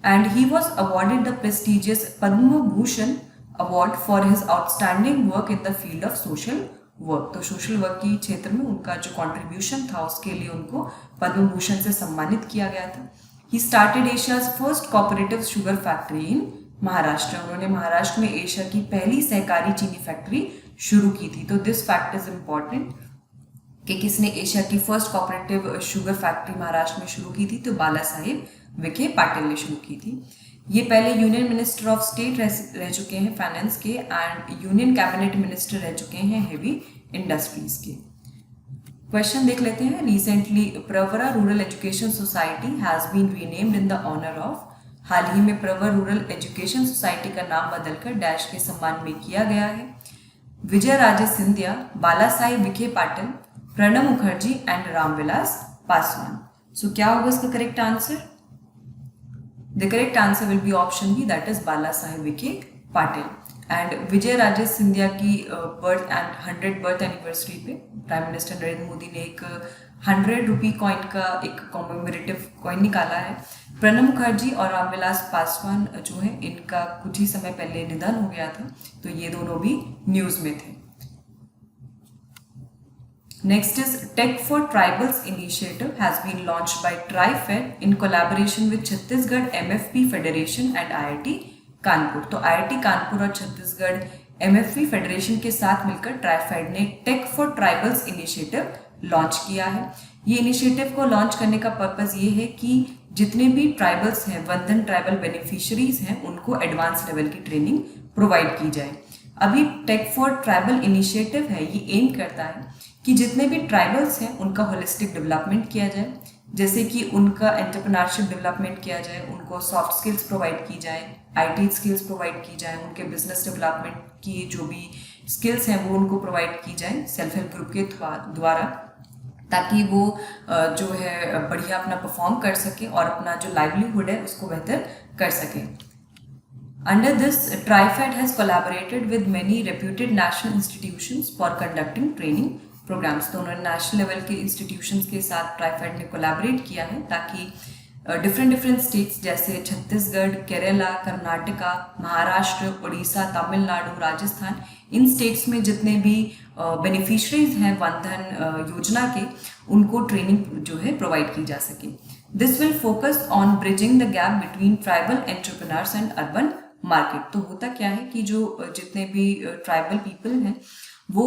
and he was awarded the prestigious Padma Bhushan award for his outstanding work in the field of social work. तो सोशल वर्क के क्षेत्र में उनका जो कंट्रीब्यूशन था उसके लिए उनको पद्म भूषण से सम्मानित किया गया था। He started Asia's first cooperative sugar factory in Maharashtra. उन्होंने महाराष्ट्र में एशिया की पहली सहकारी चीनी फैक्ट्री शुरू की थी। तो दिस फैक्ट इज इम्पॉर्टेंट कि किसने एशिया की first cooperative sugar factory Maharashtra में शुरू की थी, तो बाला साहेब विखे पाटिल ने शुरू की थी। ये पहले यूनियन मिनिस्टर ऑफ स्टेट रह चुके हैं फाइनेंस के, एंड यूनियन कैबिनेट मिनिस्टर रह चुके हैं हेवी इंडस्ट्रीज के। क्वेश्चन देख लेते हैं। Recently Pravara rural education society has been renamed in the honour of. हाल ही में प्रवर रूरल एजुकेशन सोसाइटी का नाम बदलकर डैश के सम्मान में किया गया है। विजय राजे सिंधिया, बाला साहेब विखे पाटिल, प्रणब मुखर्जी एंड रामविलास पासवान। सो क्या होगा इसका correct answer? The correct answer will be option B, that is Bala Saheb Vikhe Patil. And Vijay Raje Scindia की बर्थ एंड 100 बर्थ एनिवर्सरी पे प्राइम मिनिस्टर नरेंद्र मोदी ने एक 100 रुपी कॉइन का एक कॉमेमोरेटिव कॉइन निकाला है। प्रणब मुखर्जी और रामविलास पासवान जो है इनका कुछ ही समय पहले निधन हो गया था, तो ये दोनों भी न्यूज में थे। Next is Tech for Tribals initiative has been launched by TriFed in collaboration with Chhattisgarh MFP Federation and IIT Kanpur. तो IIT कानपुर और छत्तीसगढ़ MFP फेडरेशन के साथ मिलकर ट्राइफेड ने tech for tribals initiative launch किया है। ये इनिशिएटिव को लॉन्च करने का पर्पस ये है कि जितने भी ट्राइबल्स हैं, वंदन ट्राइबल बेनिफिशियरीज हैं, उनको एडवांस लेवल की ट्रेनिंग प्रोवाइड की जाए। अभी टेक फॉर ट्राइबल इनिशिएटिव है, ये एम करता है कि जितने भी ट्राइबल्स हैं उनका होलिस्टिक डेवलपमेंट किया जाए, जैसे कि उनका एंटरप्रेन्योरशिप डेवलपमेंट किया जाए, उनको सॉफ्ट स्किल्स प्रोवाइड की जाए, आईटी स्किल्स प्रोवाइड की जाए, उनके बिजनेस डेवलपमेंट की जो भी स्किल्स हैं वो उनको प्रोवाइड की जाए सेल्फ हेल्प ग्रुप के द्वारा, ताकि वो जो है बढ़िया अपना परफॉर्म कर सके और अपना जो लाइवलीहुड है उसको बेहतर कर सके। Under this, TriFed has collaborated with many reputed national institutions for conducting training programs। तो उन्होंने नेशनल लेवल के इंस्टीट्यूशंस के साथ ट्राइफेड ने कोलैबोरेट किया है ताकि डिफरेंट स्टेट्स जैसे छत्तीसगढ़, केरला, कर्नाटका, महाराष्ट्र, उड़ीसा, तमिलनाडु, राजस्थान, इन स्टेट्स में जितने भी बेनिफिशरीज हैं वंदन योजना के, उनको ट्रेनिंग जो है प्रोवाइड की जा सके। This will focus on bridging the gap between tribal entrepreneurs and urban market. तो होता क्या है कि जो जितने भी ट्राइबल पीपल हैं वो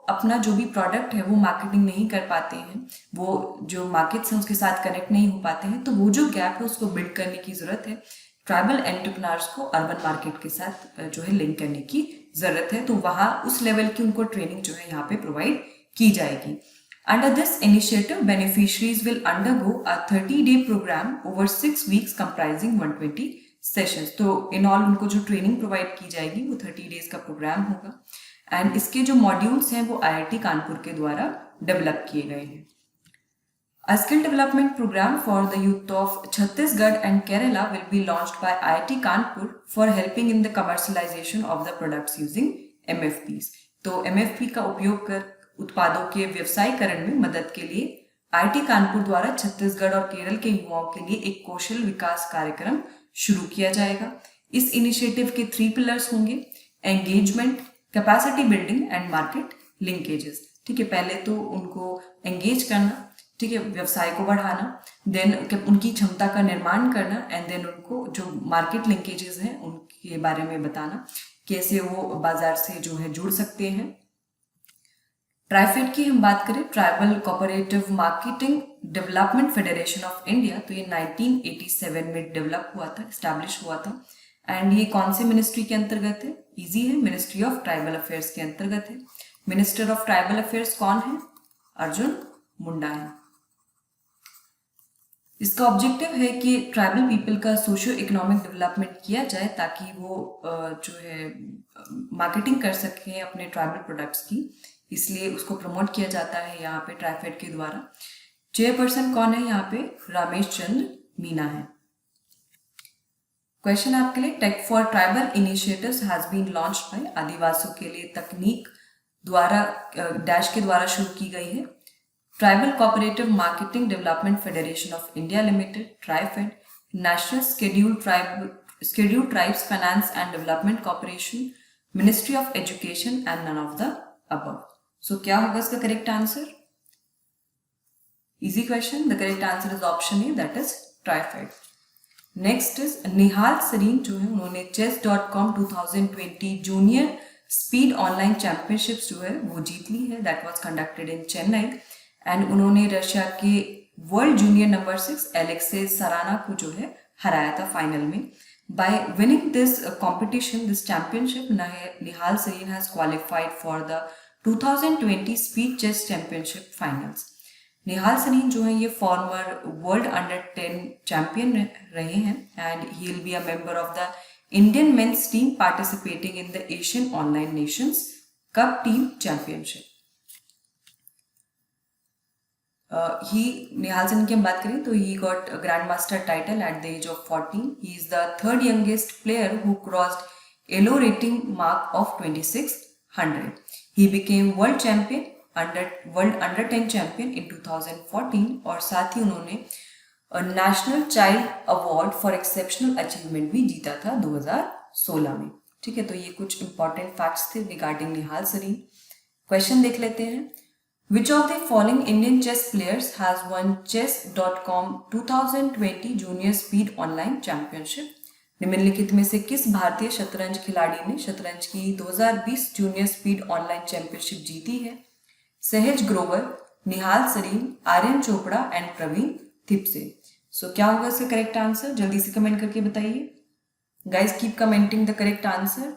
अपना जो भी प्रोडक्ट है वो मार्केटिंग नहीं कर पाते हैं, वो जो मार्केट्स हैं उसके साथ कनेक्ट नहीं हो पाते हैं, तो वो जो गैप है उसको बिल्ड करने की जरूरत है। ट्राइबल एंटरप्रेन्योर्स को अर्बन मार्केट के साथ जो है लिंक करने की जरूरत है, तो वहाँ उस लेवल की उनको ट्रेनिंग जो है यहाँ पे प्रोवाइड की जाएगी। Under this initiative, beneficiaries will undergo a 30-day program over 6 weeks comprising 120 sessions. तो इन ऑल उनको जो ट्रेनिंग प्रोवाइड की जाएगी वो 30 डेज का प्रोग्राम होगा, एंड इसके जो मॉड्यूल्स हैं वो IIT कानपुर के द्वारा डेवलप किए गए हैं। A skill development program for the youth of Chhattisgarh and Kerala will be launched by IIT Kanpur for helping in the commercialization of the products using MFPs। तो MFP का उपयोग कर उत्पादों के व्यवसायीकरण में मदद के लिए IIT कानपुर द्वारा छत्तीसगढ़ और केरल के युवाओं के लिए एक कौशल विकास कार्यक्रम शुरू किया जाएगा। इस इनिशिएटिव के 3 पिलर्स होंगे: engagement, capacity building and market linkages. ठीक है, पहले तो उनको एंगेज करना, ठीक है, व्यवसाय को बढ़ाना, देन उनकी क्षमता का निर्माण करना, एंड देन उनको जो मार्केट लिंकेजेस हैं उनके बारे में बताना, कैसे वो बाजार से जो है जुड़ सकते हैं। ट्राइफेड की हम बात करें, tribal cooperative marketing development federation of India, तो ये 1987 में डेवलप हुआ था, एस्टैब्लिश हुआ था, एंड ये कौन से मिनिस्ट्री के अंतर्गत है? इजी है, मिनिस्ट्री ऑफ ट्राइबल अफेयर्स के अंतर्गत है। मिनिस्टर ऑफ ट्राइबल अफेयर्स कौन है? अर्जुन मुंडा है। इसका ऑब्जेक्टिव है कि ट्राइबल पीपल का सोशियो इकोनॉमिक डेवलपमेंट किया जाए ताकि वो जो है मार्केटिंग कर सकें अपने ट्राइबल प्रोडक्ट्स की, इसलिए उसको प्रमोट किया जाता है यहाँ पे ट्राइफेड के द्वारा। चेयरपर्सन कौन है यहाँ पे? रमेश चंद्र मीना है। क्वेश्चन आपके लिए, tech for tribal initiatives has been launched by, आदिवासियों के लिए तकनीक द्वारा डैश के द्वारा शुरू की गई है। Tribal cooperative marketing development federation of India limited, TRIFED, national scheduled tribes finance and development corporation, ministry of education and none of the above. So क्या होगा इसका correct answer? Easy question, the correct answer is option A, that is TRIFED. Next is Nihal Sarin जो है उन्होंने chess.com 2020 junior speed online championships जो है वो जीत ली है, that was conducted in Chennai, and उन्होंने रशिया के world junior number 6 Alexey Sarana को जो है हराया था फाइनल में। By winning this competition, this championship, Nihal Sarin has qualified for the 2020 speed chess championship finals. Nihal Sarin जो है ये फॉर्मर वर्ल्ड अंडर 10 चैंपियन रहे हैं, and he will be a member of the Indian men's team participating in the Asian online nations cup team championship. Nihal Sarin की हम बात करें तो he got grandmaster title at the age of 14। He is the third youngest player who crossed Elo rating mark of 2600। He became world champion world under 10 champion in 2014, और साथ ही उन्होंने national child award for exceptional achievement भी जीता था 2016 में। ठीक है, तो ये कुछ इंपॉर्टेंट फैक्ट्स थे रिगार्डिंग निहाल सरीन। क्वेश्चन देख लेते हैं। Which of the following Indian chess players has won chess.com 2020 junior speed online championship? निम्नलिखित में से किस भारतीय शतरंज खिलाड़ी ने शतरंज की 2020 जूनियर स्पीड ऑनलाइन चैंपियनशिप जीती है? सहज ग्रोवर, निहाल सरीन, आर्यन चोपड़ा एंड प्रवीण थिप्से। सो क्या होगा इसका करेक्ट आंसर? जल्दी से कमेंट करके बताइए। Guys keep commenting the correct answer.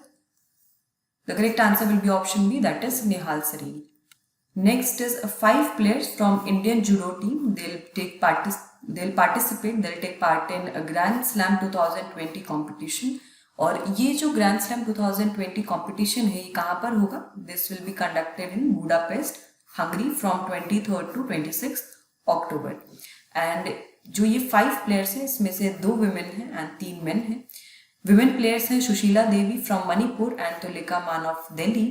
The correct answer will be option B, that is Nihal Sarin. Next is 5 players from Indian judo team. They'll take part in a Grand Slam 2020 competition. और ये जो ग्रैंड स्लैम 2020 कंपटीशन है ये कहाँ पर होगा? This will be conducted in Budapest, Hungary from 23rd to 26 October. And जो ये 5 प्लेयर्स हैं इसमें से 2 विमेन हैं एंड 3 मेन हैं। विमेन प्लेयर्स हैं सुशीला देवी फ्रॉम मणिपुर एंड तुलिका मान ऑफ दिल्ली,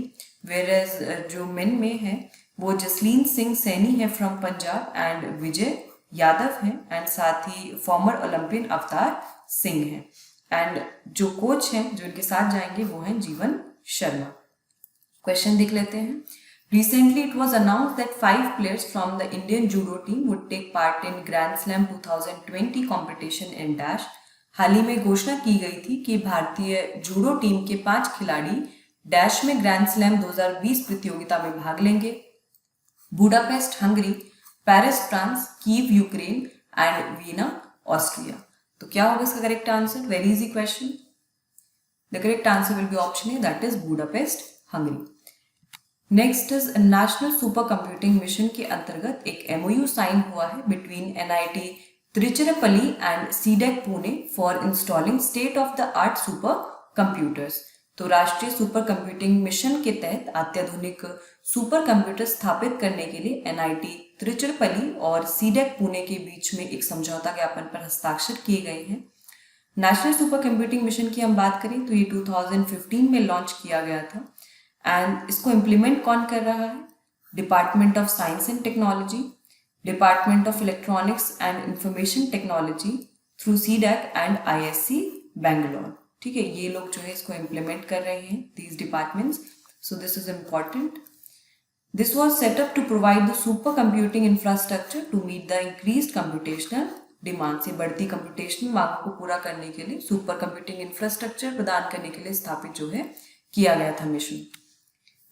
वेयरएज जो मेन में है वो जसलीन सिंह सैनी है फ्रॉम पंजाब एंड विजय यादव हैं, एंड साथ ही फॉर्मर ओलंपियन अवतार सिंह हैं। एंड जो कोच हैं जो इनके साथ जाएंगे वो हैं जीवन शर्मा। क्वेश्चन देख लेते हैं। Recently it was announced that 5 players from the Indian judo team would take part in Grand Slam 2020 competition in dash। हाल ही में घोषणा की गई थी कि भारतीय जूडो टीम के 5 खिलाड़ी डैश में ग्रैंड स्लैम 2020 प्रतियोगिता में भाग लेंगे। Budapest Hungary, Paris France, Kyiv Ukraine and Veena Austria. तो क्या होगा इसका correct answer? Very easy question. The correct answer will be option A, that is Budapest Hungary. Next is national super computing mission के अंतर्गत एक MOU साइन हुआ है between NIT Tiruchirappalli and CDAC Pune for installing state of the art super computers. तो राष्ट्रीय सुपर कंप्यूटिंग मिशन के तहत अत्याधुनिक सुपर कंप्यूटर स्थापित करने के लिए NIT तिरुचिरापल्ली और सीडेक पुणे के बीच में एक समझौता ज्ञापन पर हस्ताक्षर किए गए हैं। नेशनल सुपर कंप्यूटिंग मिशन की हम बात करें तो ये 2015 में लॉन्च किया गया था, एंड इसको इम्प्लीमेंट कौन कर रहा है? Department of science and technology, department of electronics and information technology through CDAC and ISC Bangalore. ठीक है, ये लोग जो है इसको इम्प्लीमेंट कर रहे हैं, these departments. So this is important. This was set up to provide the super computing infrastructure to meet the increased computational demand. से बढ़ती कंप्यूटेशनल मांग को पूरा करने के लिए सुपर कंप्यूटिंग इंफ्रास्ट्रक्चर प्रदान करने के लिए स्थापित जो है किया गया था mission.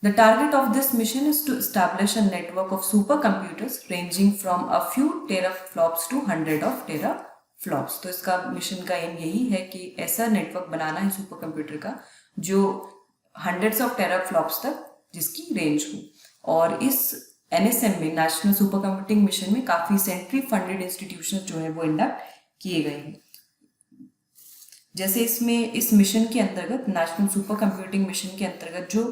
The target of this mission is to establish a network of supercomputers ranging from a few teraflops to 100 of teraflops। तो इसका मिशन का एम यही है कि ऐसा नेटवर्क बनाना है सुपर कंप्यूटर का जो hundreds of teraflops तक जिसकी रेंज हो, और इस NSM में, नेशनल सुपर कंप्यूटिंग मिशन में काफ़ी सेंट्रली फंडेड इंस्टीट्यूशन जो है वो इंडक्ट किए गए हैं। जैसे इसमें इस मिशन के अंतर्गत, नेशनल सुपर कंप्यूटिंग मिशन के अंतर्गत जो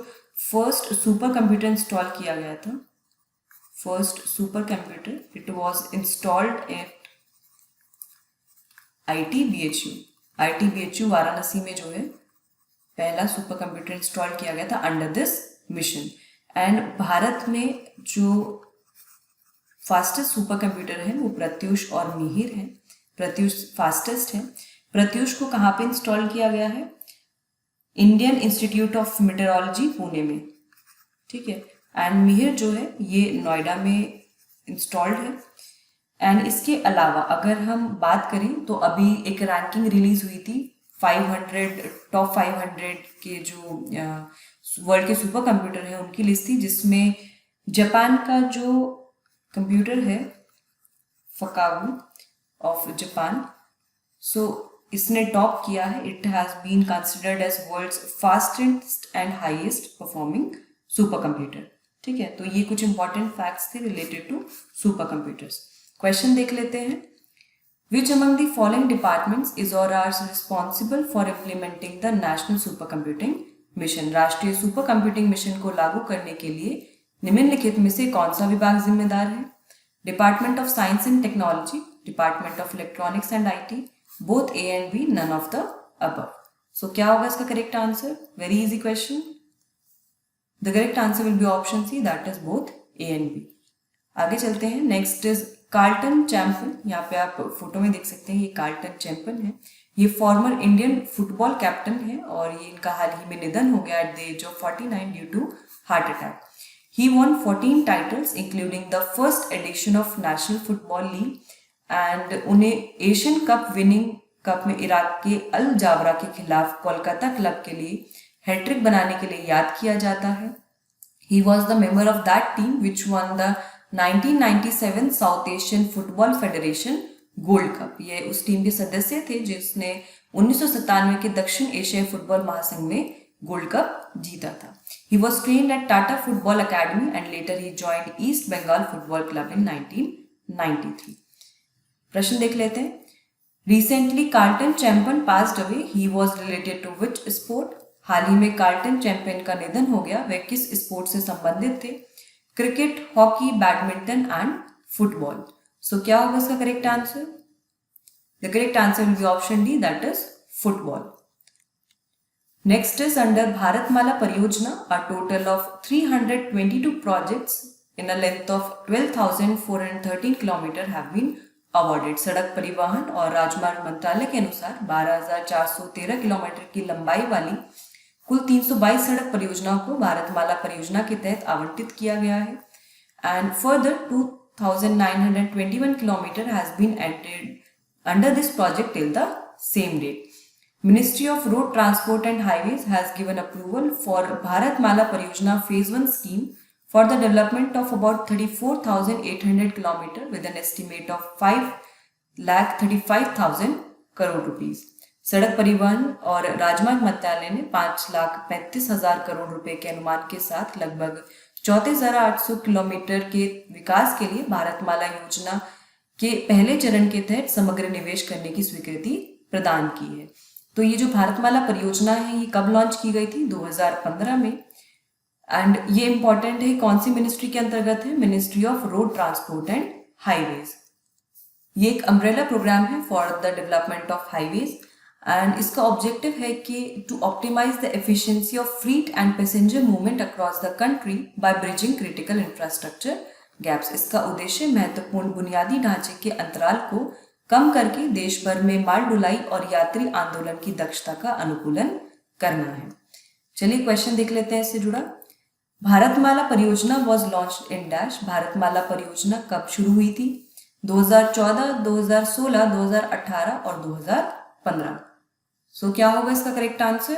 फर्स्ट सुपर कंप्यूटर इंस्टॉल किया गया था, first super computer, it was installed eight ITBHU Varanasi में जो है पहला सुपर कंप्यूटर इंस्टॉल किया गया था under this mission. And Bharat में जो फास्टेस्ट सुपर कंप्यूटर है वो प्रत्यूष और मिहिर है। प्रत्यूष फास्टेस्ट है। प्रत्यूष को कहाँ पे इंस्टॉल किया गया है? Indian institute of metrology Pune में, ठीक है। एंड मिहिर जो है ये नोएडा में इंस्टॉल्ड है। एंड इसके अलावा अगर हम बात करें तो अभी एक रैंकिंग रिलीज हुई थी टॉप 500 के जो वर्ल्ड के सुपर कंप्यूटर हैं उनकी लिस्ट थी, जिसमें जापान का जो कंप्यूटर है फकाऊ ऑफ जापान, सो इसने टॉप किया है। It has been considered as world's fastest and highest performing super computer, ठीक है। तो ये कुछ इंपॉर्टेंट फैक्ट्स थे related to super computers. Question देख लेते हैं। Which among the following departments is or are responsible for implementing the National Supercomputing Mission? राष्ट्रीय सुपर कंप्यूटिंग मिशन को लागू करने के लिए निम्नलिखित में से कौन सा विभाग जिम्मेदार है? Department of science and technology, department of electronics and IT, both A and B, none of the above. So क्या होगा इसका correct answer? Very easy question. The correct answer will be option C, that is both A and B। आगे चलते हैं। Next is Carlton champion. यहाँ पे आप फोटो में देख सकते हैं, ये कार्ल्टन चैंपियन है। ये फॉर्मर इंडियन फुटबॉल कैप्टन है और ये इनका हाल ही में निधन हो गया at the age of 49 due to heart attack. He won 14 titles including the first edition of national football league and उन्हें एशियन कप विनिंग कप में इराक के अल जाबरा के खिलाफ कोलकाता क्लब के लिए हैट्रिक बनाने के लिए याद किया जाता है। He was the member of that team which won the 1997 south Asian football federation gold cup. ये उस टीम के सदस्य थे जिसने 1997 के दक्षिण एशियाई फुटबॉल महासंघ में गोल्ड कप जीता था। He was trained at Tata Football Academy and later he joined East Bengal Football Club in 1993। प्रश्न देख लेते हैं। Recently Carlton champion passed away. He was related to which sport? हाल ही में कार्ल्टन चैंपियन का निधन हो गया। वे किस स्पोर्ट से संबंधित थे? Cricket, hockey, badminton and football. So क्या होगा इसका correct answer? The correct answer will be option D, that is football. Next is under Bharatmala Pariyojana a total of 322 projects in a length of 12,413 kilometre have been awarded. सड़क परिवहन और राजमार्ग मंत्रालय के अनुसार 12,413 किलोमीटर की लंबाई वाली कुल 322 सड़क परियोजनाओं को भारतमाला परियोजना के तहत आवंटित किया गया है। And further 2,921 kilometre has been added under this project till the same date. Ministry of road transport and highways has given approval for Bharatmala Pariyojana phase 1 scheme for the development of about 34,800 kilometer with an estimate of 5,35,000 crore rupees। सड़क परिवहन और राजमार्ग मंत्रालय ने 5,35,000 करोड़ रुपए के अनुमान के साथ लगभग 34,800 किलोमीटर के विकास के लिए भारतमाला योजना के पहले चरण के तहत समग्र निवेश करने की स्वीकृति प्रदान की है। तो ये जो भारतमाला परियोजना है ये कब लॉन्च की गई थी? 2015 में। एंड ये इंपॉर्टेंट है, कौन सी मिनिस्ट्री के अंतर्गत है? Ministry of road transport and highways. ये एक अम्ब्रेला प्रोग्राम है for the development of highways and इसका ऑब्जेक्टिव है कि to optimise the efficiency of freight and passenger movement across the country by bridging critical infrastructure gaps. इसका उद्देश्य महत्वपूर्ण बुनियादी ढांचे के अंतराल को कम करके देश भर में माल ढुलाई और यात्री आंदोलन की दक्षता का अनुकूलन करना है। चलिए क्वेश्चन देख लेते हैं इससे जुड़ा। भारतमाला परियोजना was launched in dash. Bharatmala परियोजना कब शुरू हुई थी? 2014, 2016, 2018 और 2015। सो क्या होगा इसका correct answer?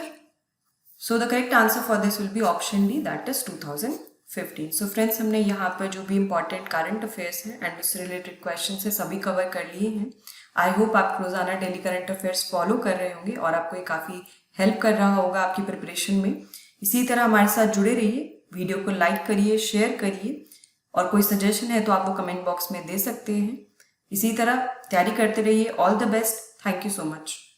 So the correct answer for this will be option D, that is 2015। So friends, हमने यहाँ पर जो भी इंपॉर्टेंट करंट अफेयर्स हैं एंड उससे रिलेटेड क्वेश्चन है सभी कवर कर लिए हैं। आई होप आप रोजाना डेली करंट अफेयर्स फॉलो कर रहे होंगे और आपको ये काफ़ी हेल्प कर रहा होगा आपकी प्रिपरेशन में। इसी तरह हमारे साथ जुड़े रहिए, वीडियो को लाइक करिए, शेयर करिए और कोई सजेशन है तो आप वो कमेंट बॉक्स में दे सकते हैं। इसी तरह तैयारी करते रहिए। All the best. Thank you so much.